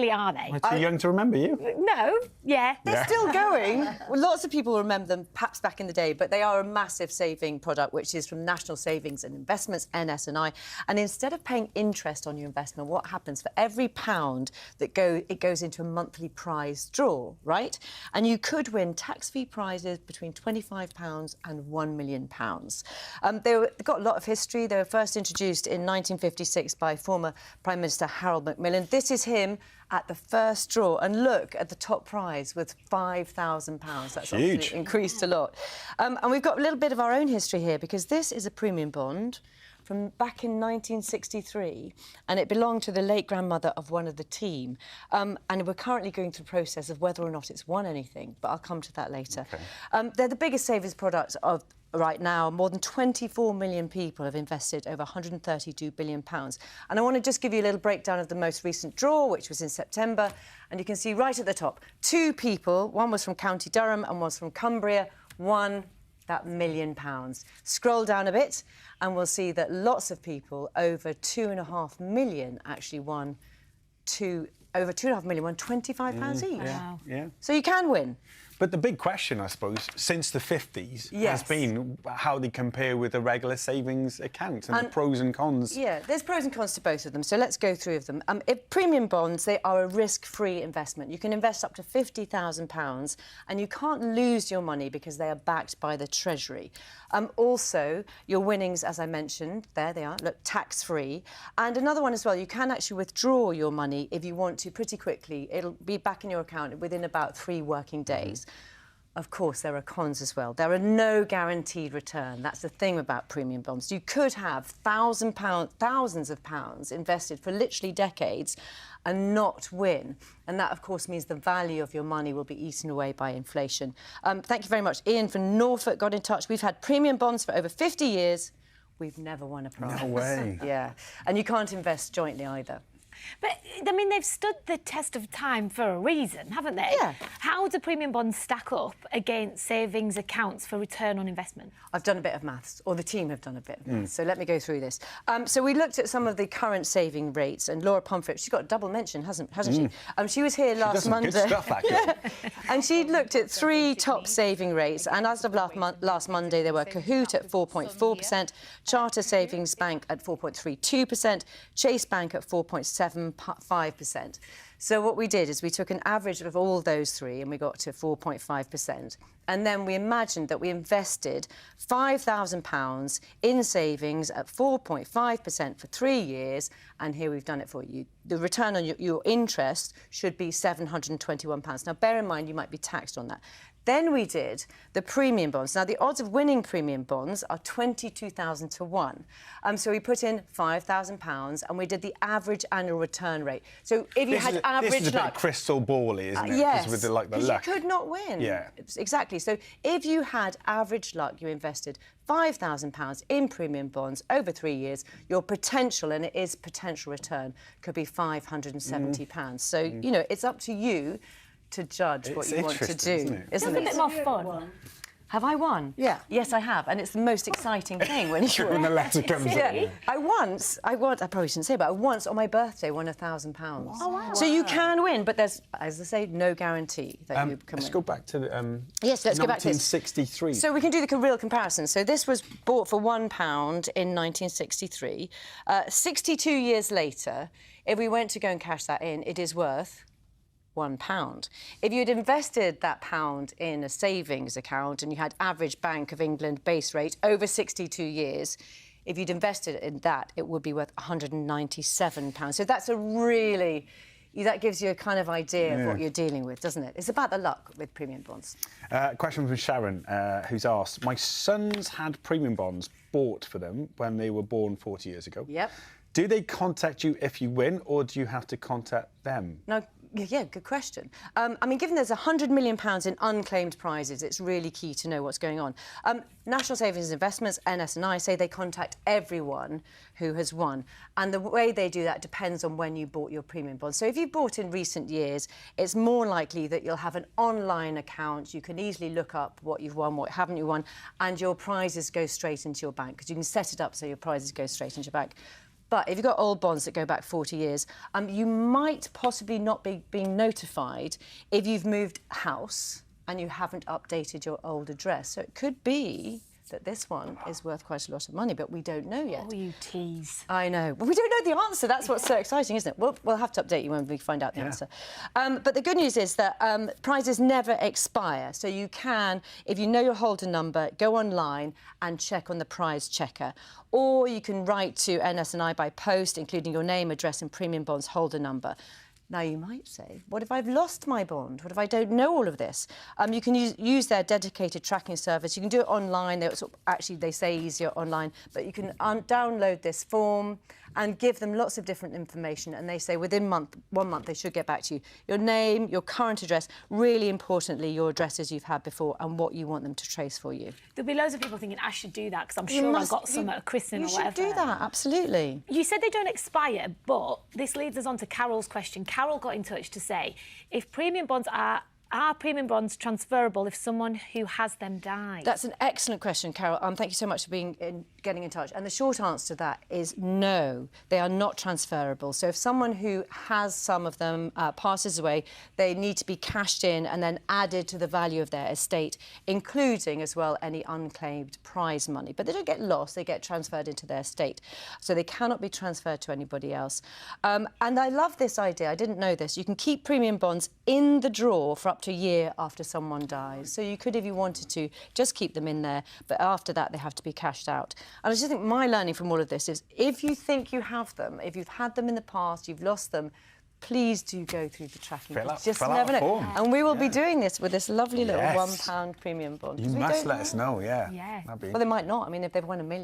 exactly are they? Am I too young to remember you? No, yeah. They're still going. Well, lots of people remember them, perhaps back in the day, but they are a massive saving product, which is from National Savings and Investments, NS&I. And instead of paying interest on your investment, what happens for every pound that it goes into a monthly prize draw, right? And you could win tax-free prizes between £25 and £1 million. They've got a lot of history. They were first introduced in 1956 by former Prime Minister Harold Macmillan. This is him at the first draw, and look at the top prize with £5,000. That's obviously increased a lot. And we've got a little bit of our own history here, because this is a premium bond from back in 1963, and it belonged to the late grandmother of one of the team. And we're currently going through the process of whether or not it's won anything, but I'll come to that later. Okay. They're the biggest savings product of right now. More than 24 million people have invested over £132 billion. And I want to just give you a little breakdown of the most recent draw, which was in September. And you can see right at the top, two people, one was from County Durham and one was from Cumbria, won that £1 million. Scroll down a bit and we'll see that lots of people, over 2.5 million, actually won over 2.5 million, won £25 each. Wow. Yeah. So you can win. But the big question, I suppose, since the 50s has been how they compare with a regular savings account and the pros and cons. Yeah, there's pros and cons to both of them, so let's go through them. If premium bonds, they are a risk-free investment. You can invest up to £50,000 and you can't lose your money because they are backed by the Treasury. Also, your winnings, as I mentioned, there they are, look, tax-free. And another one as well, you can actually withdraw your money if you want to pretty quickly. It'll be back in your account within about 3 working days. Of course, there are cons as well. There are no guaranteed return. That's the thing about premium bonds. You could have thousands of pounds invested for literally decades and not win. And that, of course, means the value of your money will be eaten away by inflation. Thank you very much. Ian from Norfolk got in touch. We've had premium bonds for over 50 years. We've never won a prize. No way. Yeah. And you can't invest jointly either. But, I mean, they've stood the test of time for a reason, haven't they? Yeah. How do premium bonds stack up against savings accounts for return on investment? I've done a bit of maths, or the team have done a bit of maths, so let me go through this. So we looked at some of the current saving rates, and Laura Pomfret, she's got a double mention, hasn't she? She was here last Monday. Good stuff, actually. And she looked at 3 top saving rates, and as of last Monday, they were Kahoot at 4.4%, Charter Savings Bank at 4.32%, Chase Bank at 4.75%. So what we did is we took an average of all those 3 and we got to 4.5%. And then we imagined that we invested £5,000 in savings at 4.5% for 3 years. And here we've done it for you. The return on your interest should be £721. Now, bear in mind, you might be taxed on that. Then we did the premium bonds. Now, the odds of winning premium bonds are 22,000 to 1. So we put in £5,000 and we did the average annual return rate. So if you had average luck... This is a bit crystal ball-y, isn't it? Yes, with the luck. you could not win. Yeah. Exactly. So if you had average luck, you invested £5,000 in premium bonds over 3 years, your potential, and it is potential return, could be £570. So, you know, it's up to you to judge what you want to do, isn't it? It's a bit more fun. Have I won? Yeah. Yes, I have, and it's the most exciting thing when you when the letter comes in. I probably shouldn't say, but I once on my birthday won £1,000. Oh, wow. So you can win, but there's, as I say, no guarantee that you can win. Let's go back to the, yes, let's go back to this. 1963. So we can do the real comparison. So this was bought for £1 in 1963. 62 years later, if we went to go and cash that in, it is worth £1. If you'd invested that pound in a savings account and you had average Bank of England base rate over 62 years, if you'd invested in that, it would be worth £197. So that's a really... That gives you a kind of idea of what you're dealing with, doesn't it? It's about the luck with premium bonds. Question from Sharon, who's asked, my sons had premium bonds bought for them when they were born 40 years ago. Yep. Do they contact you if you win, or do you have to contact them? No. Yeah, good question. I mean, given there's £100 million in unclaimed prizes, it's really key to know what's going on. National Savings and Investments, NS&I, say they contact everyone who has won. And the way they do that depends on when you bought your premium bonds. So if you bought in recent years, it's more likely that you'll have an online account. You can easily look up what you've won, what haven't you won, and your prizes go straight into your bank, because you can set it up so your prizes go straight into your bank. But if you've got old bonds that go back 40 years, you might possibly not be being notified if you've moved house and you haven't updated your old address. So it could be that this one is worth quite a lot of money, but we don't know yet. Oh, you tease. I know. Well, we don't know the answer. That's what's so exciting, isn't it? We'll have to update you when we find out the answer. But the good news is that prizes never expire. So you can, if you know your holder number, go online and check on the prize checker. Or you can write to NS&I by post, including your name, address and premium bonds holder number. Now, you might say, what if I've lost my bond? What if I don't know all of this? You can use their dedicated tracking service. You can do it online. Actually, they say easier online, but you can download this form and give them lots of different information. And they say within 1 month, they should get back to you. Your name, your current address, really importantly, your addresses you've had before and what you want them to trace for you. There'll be loads of people thinking, I should do that because I'm sure I got some at a christening or whatever. You should do that, absolutely. You said they don't expire, but this leads us on to Carol's question. Carol got in touch to say, if premium bonds are premium bonds transferable if someone who has them dies? That's an excellent question, Carol. Thank you so much for getting in touch. And the short answer to that is no, they are not transferable. So if someone who has some of them passes away, they need to be cashed in and then added to the value of their estate, including as well any unclaimed prize money. But they don't get lost, they get transferred into their estate. So they cannot be transferred to anybody else. And I love this idea. I didn't know this. You can keep premium bonds in the drawer for up to a year after someone dies. So you could, if you wanted to, just keep them in there, but after that they have to be cashed out. And I just think my learning from all of this is, if you think you have them, if you've had them in the past, you've lost them, please do go through the tracking. Just never know. Form. And we will be doing this with this lovely little £1 premium bond. You must let us know, yeah. Yeah. Well, they might not. I mean, if they've won $1 million.